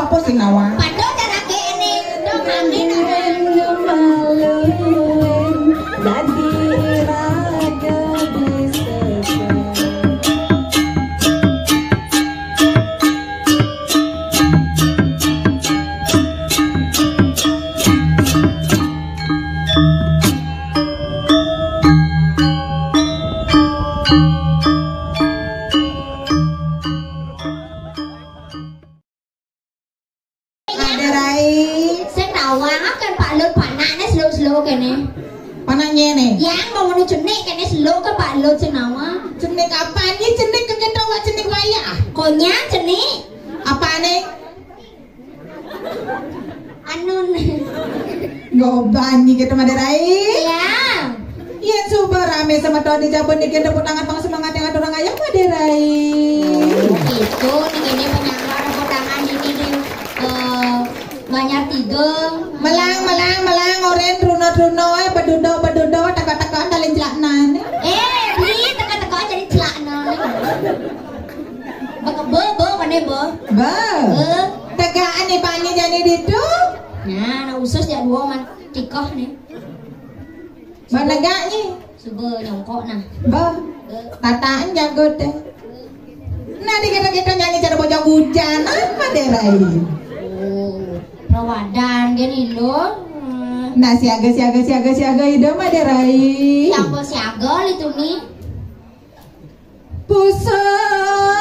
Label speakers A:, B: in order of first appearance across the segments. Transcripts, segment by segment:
A: apa sing nawang?
B: Padha cara kene dong mandi nang
A: Dadi raga bisa.
B: yang mau menuju cenik kene slow ke Pak Lo cenawa
A: Cenik apa nih? Cenik kegenda wa cenik waya.
B: konya cenik
A: Apa nih?
B: anu
A: Gobani kita Maderai.
B: ya
A: Iya coba rame sama Tony Jabon nih kita tangan pang semangat yang ada orang ayam Maderai.
B: itu ini penyangga tangan ini di banyak tiga
A: Melang oren runo bedudo teka dalin jelaknan.
B: beli teka jadi celakna bo mana bo
A: Tegaan nih pani jadi itu.
B: nah usus ya dua man tikoh nih
A: Manegaknya
B: subuh nyongkok nah
A: tataan jago deh. Nah di kita nyanyi cara bojong hujan apa deh Rai?
B: Rawadan gini lo.
A: Nah siaga itu mah deh Rai.
B: Siapa siaga itu nih?
A: Pusangane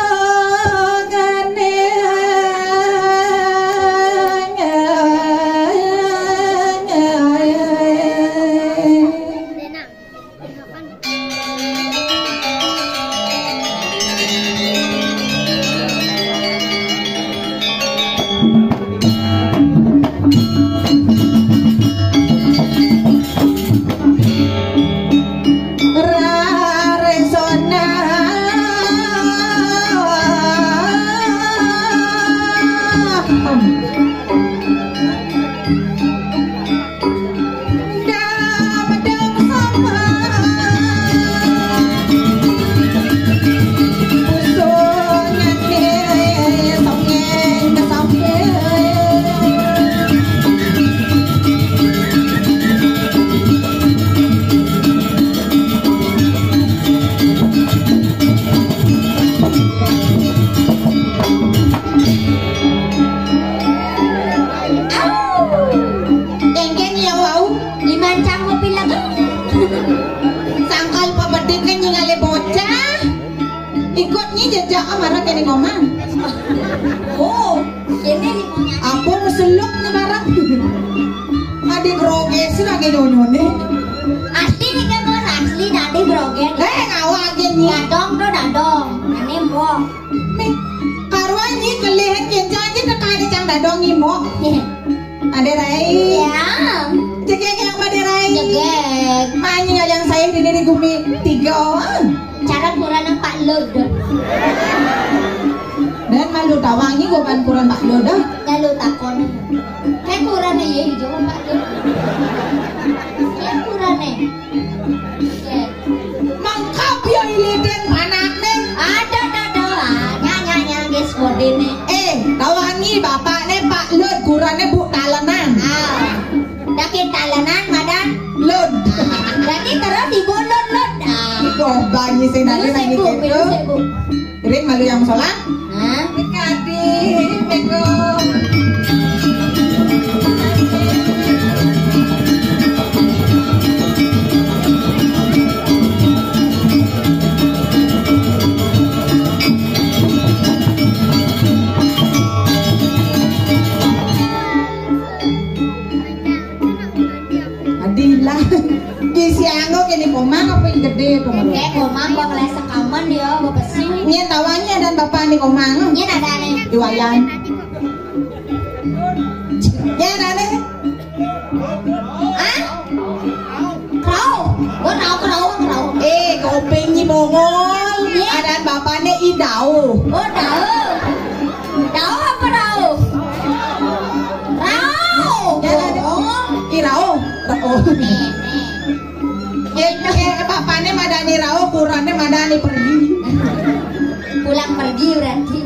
B: pulang pergi berarti.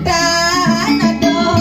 A: Dan aduh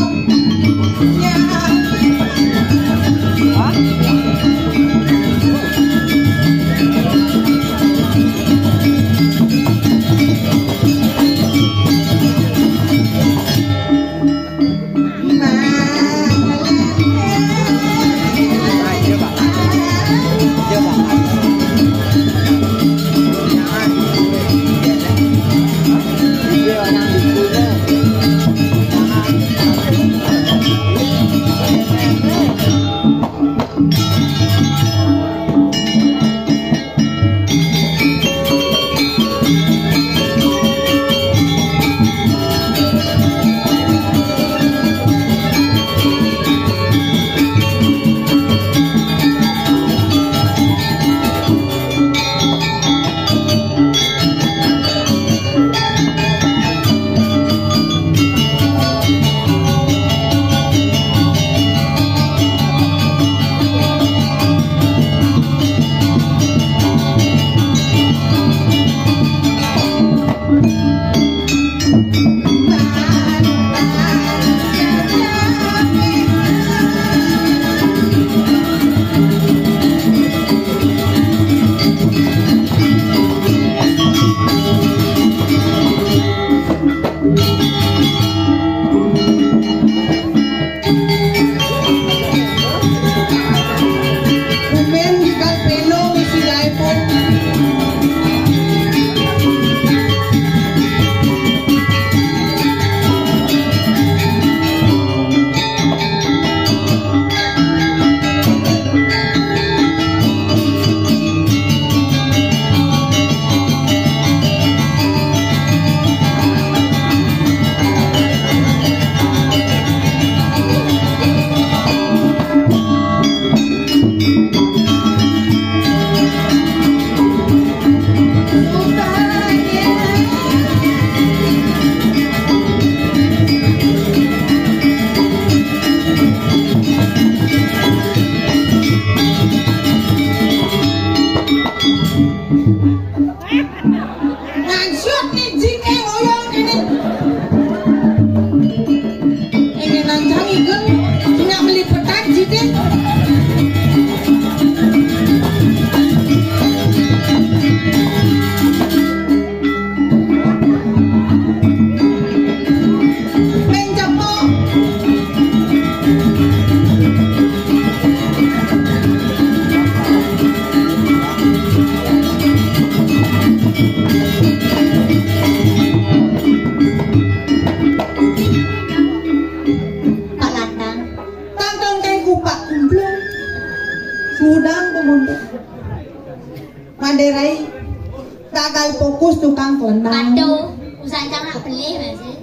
A: gagal fokus tukang kelenang.
B: Padu, usaha nak beli masih.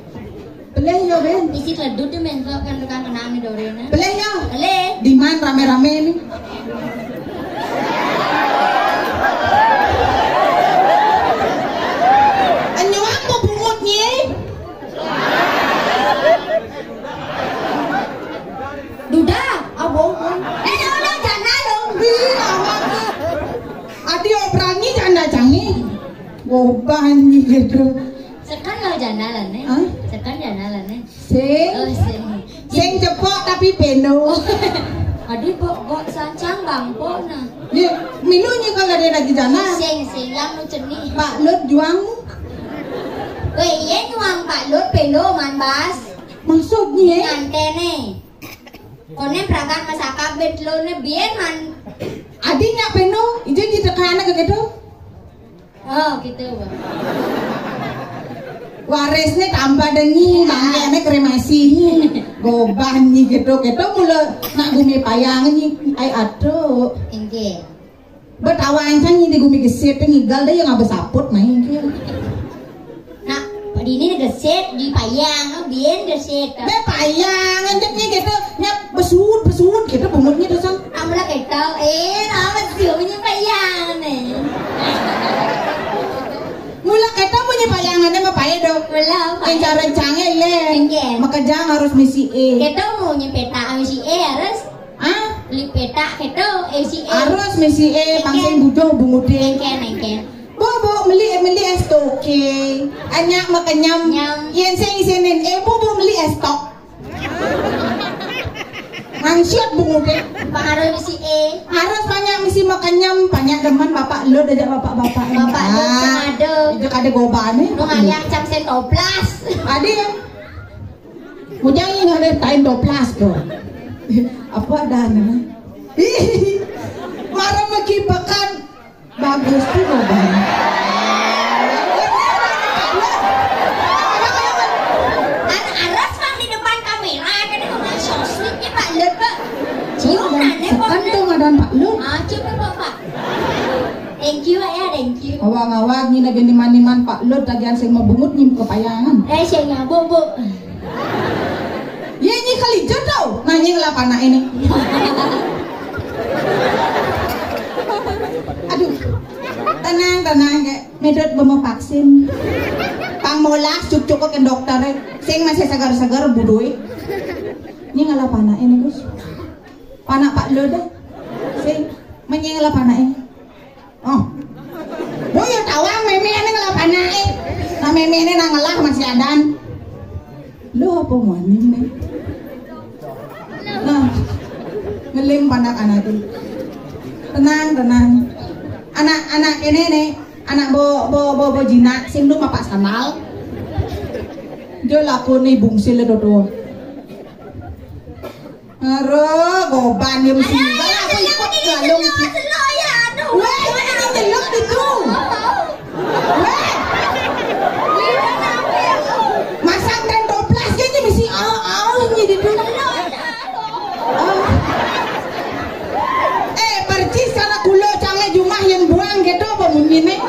A: Beleh yo Ben.
B: Isi keledut tu mentok kan tukang kenang ni dorena.
A: Beleh yo.
B: Beli.
A: Di mana rame-rame nih? Anyuang mau bungutnya?
B: Duda,
A: Abang.
B: udah jana dong.
A: Adi operannya canda canggih. Gobanyi gitu.
B: Sekan lo jana lah nih.
A: Hah?
B: Sekan jana lah nih.
A: Sing.
B: Oh sing.
A: Sing cepok tapi peno.
B: Adi kok sancang bangpo nah.
A: Dia minunya kalau dia lagi jana.
B: Sing yang nu ceni.
A: Pak Lut juangmu.
B: Weh, iya nyuang Pak Lut pelo man bas.
A: Maksudnya?
B: Ngante nih. Kone prakan masaka bet lo ne bien man.
A: Adinya peno, itu ditekan ke gitu.
B: Oh gitu bang.
A: Warisnya tambah dengi, manggilnya kremasi. Gobanyi gitu mula nak gumi payang ni, ay aduh.
B: Engke.
A: Betawain sanyi di gumi gesit, ngigal deh yang abis saput main kia.
B: Nak, di ini geset di payang, bien geset.
A: Be payang, anjaknya gitu, nyap besut gitu bumutnya tuh sang.
B: Amla kita, nama siunya payang nih.
A: Mula kita punya payangannya mah payah dong.
B: Mula
A: Rencang-rencangnya le.
B: Engke.
A: Makajang harus misi E.
B: Kita mau nyepeta si harus.
A: Ah?
B: Li peta kita si
A: Harus misi E, pangsing bujo bungude.
B: Engke.
A: Bobo meli es toke. Anyak makanyam.
B: Nyam.
A: Yen sing isinin bobo meli es tok. Mansyot bungude.
B: Pengaruh si
A: Harus banyak misi makanyam, banyak deman bapak lo dajak bapak-bapak.
B: Bapak lo ada.
A: Itu ada gobane.
B: Lu ngayak cam sentoplas.
A: Ada ya? Mujang yang ada tain doplas tuh. Apa ada nana? Marah mekipakan bagus tuh gobane.
B: Aras bang di depan kamera kan itu nggak sosmednya Pak Lut Pak. Cium nane
A: Kan tuh ngadaan Pak Lut.
B: cium Pak. Thank you ya, thank you.
A: Awang-awang ni lagi niman Pak Lut tagihan sing mabungut nyim kepayangan.
B: Saya nyambung bu.
A: Ya ini kali jodoh nanya ngelapan anak ini. Aduh. Tenang kayak medot bama vaksin. Pangmolas cucuk ke dokter sing masih segar-segar budoi. Ini ngelapan anak ini Gus. Panak Pak Lut deh. Sing menyeng ngelapan anak ini. Oh. Boy ya tawang meme ini ngelapan anak ini. Nah meme ini nangelah masih adan. Lu apa maning nih? Nah, ngeling panak anak itu. Tenang. Anak ini nih, anak bo jinak sing lu mapak sanal. Dia laku nih bungsil dodo. Aduh, goban yang singgah aku ikut galung. Weh, mana ngelok itu? Weh. Masang dan toplas aja mesti awalnya di dulu. Percis karena kulo canggih jumah yang buang gitu apa mungkin nih?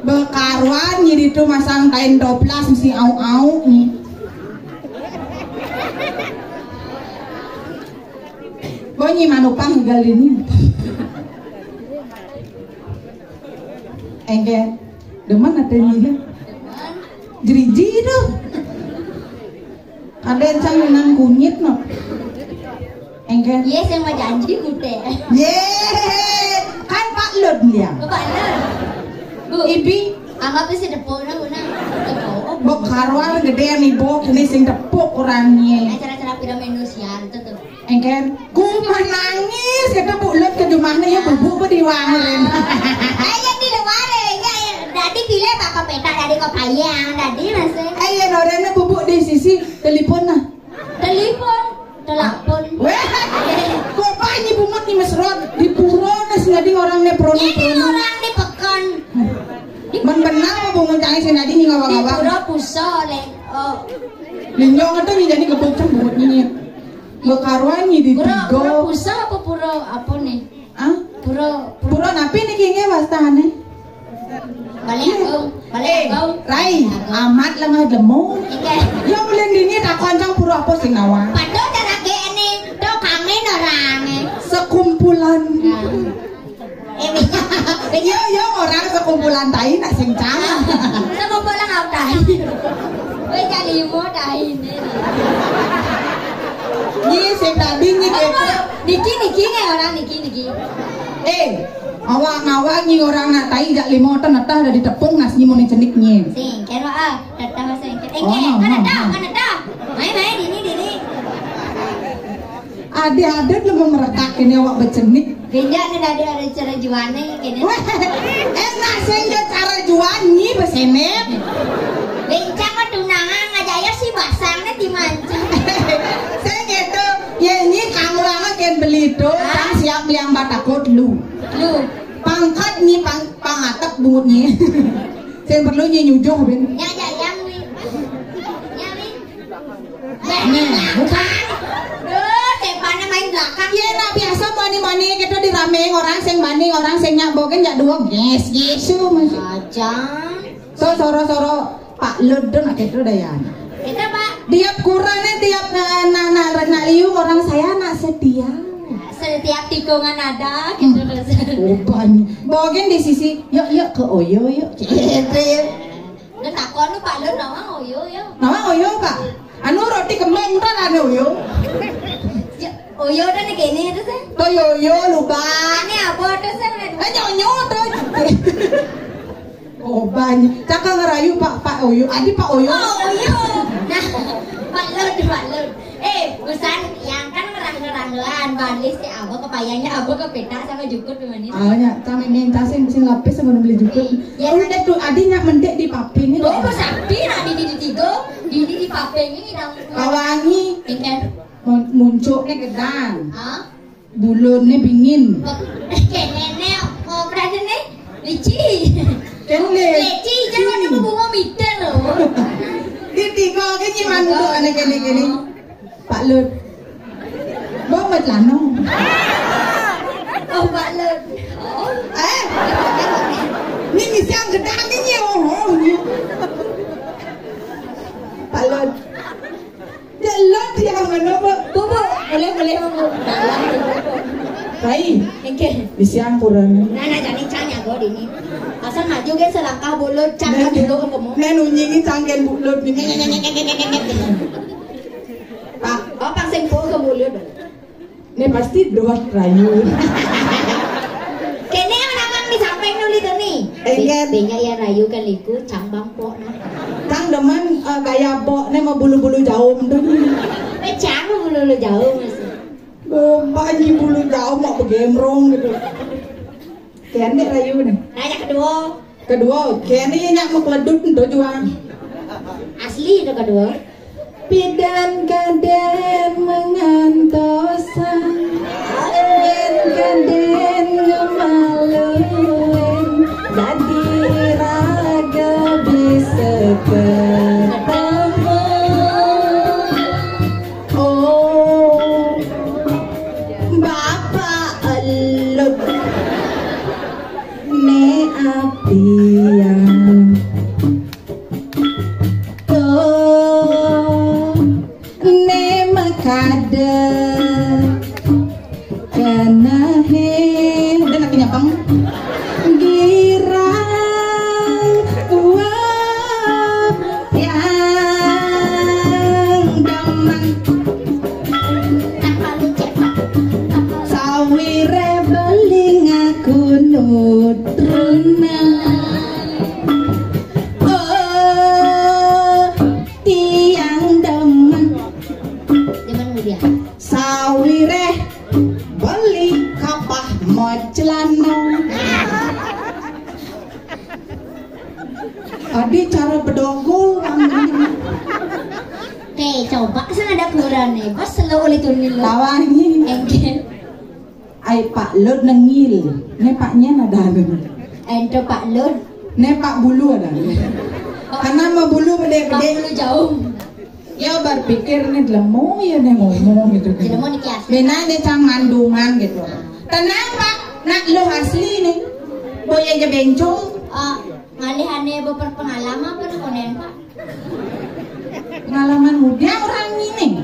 A: Bekaruan jadi itu masang kain toplas mesti au nih. Bonyi manupang tinggal ini. Engke, deman ada ini. Jeriji itu. Ada yang canggih nang kunyit no. Engke.
B: Yes yang mau janji kude.
A: Yeay, kan Pak Lut dia.
B: Pak Lut. Bu.
A: Ibi.
B: Anggap sih depok na guna.
A: Bok karwal gede nih bok ini sing tepuk orangnya.
B: Acara-acara piramid siar itu tuh.
A: Engken, ku menangis kata Bu Lut ke rumahnya ya bubuk ke diwaren.
B: Ayo di luar ya. Dadi pilih bapak peta dari kepayang. Dadi masih.
A: Ayo norena bubuk di sisi telepon nah.
B: Telepon.
A: Weh, bapak ini bumut nih mesrot di puro nes ngadi orang ne prono.
B: Ini orang di pekan.
A: Man benar mau bumut canggih sinadi nih ngawang-ngawang.
B: Di puro puso le. Oh,
A: Linyong itu jadi gebuk cembut ini. Bekaruan di
B: Pura
A: tigo.
B: pusat apa pura apa nih?
A: Ah, pura napi nih kayaknya wastane.
B: Balik aku.
A: Rai, amat lengah demung.
B: Ike.
A: Ya ulin dini tak koncang pura apa sing nawang.
B: Padahal cara gini, tuh kangen orangnya.
A: Sekumpulan.
B: Benya
A: Orang sekumpulan tai nak sing cang.
B: sekumpulan apa tahi? Benya limo tahi ini.
A: Ni sing tadi ni
B: Niki nih orang Niki.
A: Awak ni orang nak tai jak lima ton natah dah ditepung ngas ni mau ni ceniknya.
B: Sing, kero datang sing. Kan ada. Main dini.
A: Adik-adik lu mau meretak ini awak bercenik.
B: Benya nih ada cara jualnya kini.
A: Enak sing cara jual ni besenet.
B: Bencang mah tunangan ngajaya si basangnya dimancing.
A: Saya gitu, ya ini kamu lama kan beli itu, kan siap liang batakot lu. Pangkat ni pangatap bungutnya. Saya perlu nyujuh ben.
B: Yang win.
A: Bukan.
B: Tepana main belakang.
A: Ya nak biasa mani kita dirameng orang sing banding orang sing nyak bogen jak dua. Yes, Yesu masih.
B: Aja.
A: So soro Pak Ludo nak itu dayan.
B: Kita Pak.
A: Tiap kurangnya tiap nak liu orang saya nak setia.
B: Setiap tikungan ada gitu terus.
A: Oh banyak. Bogen di sisi yuk ke Oyo yuk.
B: Dan takon lu Pak Lur nama Oyo ya.
A: Nama Oyo Kak. Anu roti kembang kan ada Oyo.
B: Oyo dan gini terus.
A: To Yoyo lupa.
B: Ini apa terus?
A: Nyonyo tuh. Oh banyak. Cakap ngerayu Pak Oyo. Adi Pak Oyo.
B: Oh Oyo. Nah Pak Lur. Urusan yang kan ngerang-ngeranggelan balis si abah kepayanya abah kepetak sama jukut gimana?
A: Ya, kami minta sing lapis sama beli jukut.
B: Ya
A: udah tuh adinya mendek di paping itu.
B: Oh, pas sapi nah di tigo, di paping ini dong.
A: Kawangi.
B: Tinggal
A: Muncuknya gedang.
B: Hah?
A: Bulunnya bingin.
B: Kayaknya berarti nih lici. Lici jangan ada bunga meter loh.
A: Di tiga kayaknya mana tuh aneh-aneh. Pak Lut. Bomet lanong.
B: Oh Pak Lut. Oh.
A: Ini siang gedang ini Pak Lut. Jalan dia mana Pak?
B: Bubu, boleh Bubu.
A: Rai.
B: Oke.
A: Di siang kurang.
B: Nah jadi canya gue ini. Asal maju kan selangkah bulut cangkah dulu ketemu.
A: Nen unyingi cangken bulut ini.
B: Pak, Pak sing po ke bulut.
A: Ini pasti dua rayu.
B: Kene yang namang di samping nuli tuh nih. Benya ya rayu kan liku cambang po nah.
A: Kang demen gaya bok nih mau bulu-bulu jauh tuh.
B: Cang bulu jauh masih.
A: Banyak bulu jauh mau begemrong gitu. Kene rayu nih.
B: Nanya kedua,
A: kene nyak mau keledut tuh juang.
B: Asli itu kedua.
A: Pidan kaden mengantosan, yen kaden ngemaluin, dadi raga bisa ketemu. Oh, Bapak Elut, ne apian. Kada kana he udah nak nyapang girang uap yang damang sawire beling aku nutruna tiang damang sawire beli kapah mocelano. Adi cara bedogol
B: coba sana ada kurang nih pas selalu tunil
A: lawangi
B: engke
A: ai Pak Lud nengil ne paknya ada
B: ente Pak Lud
A: ne Pak Bulu ada karena mau bulu gede-gede
B: bulu jauh
A: Dia berpikir nih lemo ya nih ngomong gitu.
B: Tidak mau nikias.
A: Benar dia cang mandungan gitu. Tenang Pak, nak lo asli nih. Boy aja bencong.
B: Ngalihane berpengalaman apa konen Pak?
A: Pengalaman muda orang ini.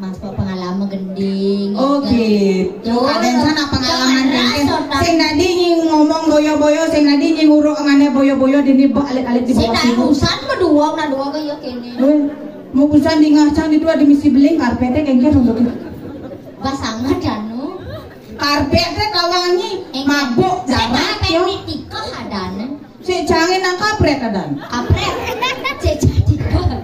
B: Mas Pak pengalaman gending.
A: Oh gitu. Ada yang sana pengalaman gending. Sing nadi nying ngomong boyo-boyo, sing nadi nying uruk ngane boyo-boyo dini bak alit-alit di bawah
B: sini. Urusan berdua, na dua kayak kene.
A: Mau urusan di ngacang di dua di misi beling karpetnya kengker untuk itu.
B: Pasangan janu.
A: Karpetnya kawangi mabuk darat yo.
B: Tika hadane.
A: Si cangin nang kapret kadan.
B: Kapret. Jadi kok.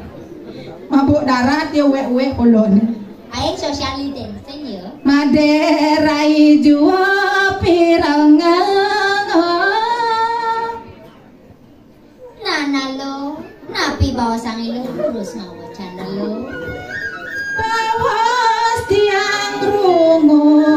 A: Mabuk darat yo we kolon.
B: Aing social distancing ya.
A: Maderai jua pirangan.
B: Nana lo, napi bawa sangi lo terus ngawacan lo.
A: Bawas tiang rungu